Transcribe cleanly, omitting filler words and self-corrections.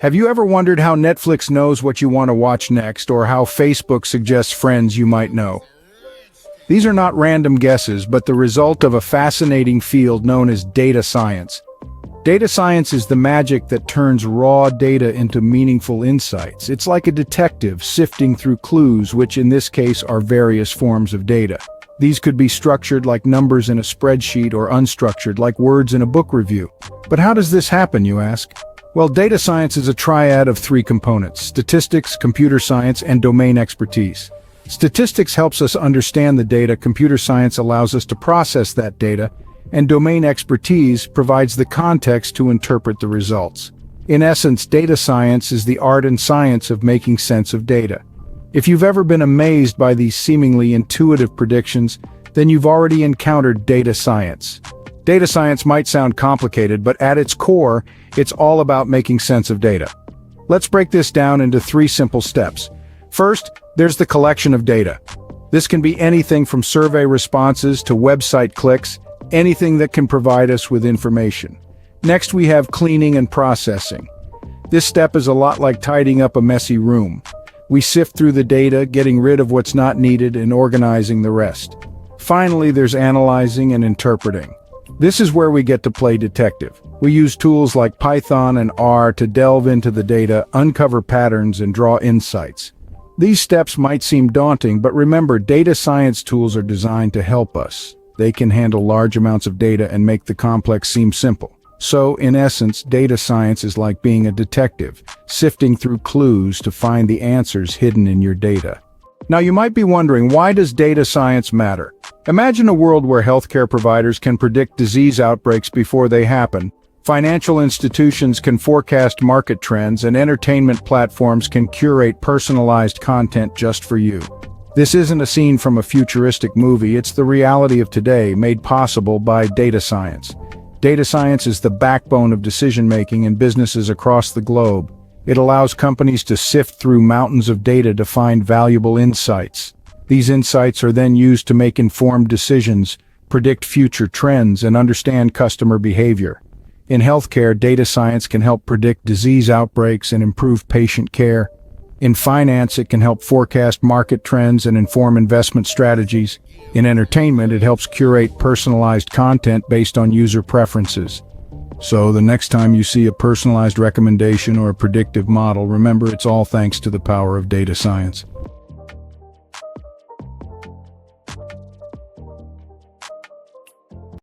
Have you ever wondered how Netflix knows what you want to watch next, or how Facebook suggests friends you might know? These are not random guesses, but the result of a fascinating field known as data science. Data science is the magic that turns raw data into meaningful insights. It's like a detective sifting through clues, which in this case are various forms of data. These could be structured like numbers in a spreadsheet or unstructured like words in a book review. But how does this happen, you ask? Well, data science is a triad of three components: statistics, computer science, and domain expertise. Statistics helps us understand the data, computer science allows us to process that data, and domain expertise provides the context to interpret the results. In essence, data science is the art and science of making sense of data. If you've ever been amazed by these seemingly intuitive predictions, then you've already encountered data science. Data science might sound complicated, but at its core, it's all about making sense of data. Let's break this down into three simple steps. First, there's the collection of data. This can be anything from survey responses to website clicks, anything that can provide us with information. Next, we have cleaning and processing. This step is a lot like tidying up a messy room. We sift through the data, getting rid of what's not needed and organizing the rest. Finally, there's analyzing and interpreting. This is where we get to play detective. We use tools like Python and R to delve into the data, uncover patterns, and draw insights. These steps might seem daunting, but remember, data science tools are designed to help us. They can handle large amounts of data and make the complex seem simple. So, in essence, data science is like being a detective, sifting through clues to find the answers hidden in your data. Now, you might be wondering, why does data science matter? Imagine a world where healthcare providers can predict disease outbreaks before they happen, financial institutions can forecast market trends, and entertainment platforms can curate personalized content just for you. This isn't a scene from a futuristic movie, it's the reality of today, made possible by data science. Data science is the backbone of decision-making in businesses across the globe. It allows companies to sift through mountains of data to find valuable insights. These insights are then used to make informed decisions, predict future trends, and understand customer behavior. In healthcare, data science can help predict disease outbreaks and improve patient care. In finance, it can help forecast market trends and inform investment strategies. In entertainment, it helps curate personalized content based on user preferences. So the next time you see a personalized recommendation or a predictive model, remember it's all thanks to the power of data science.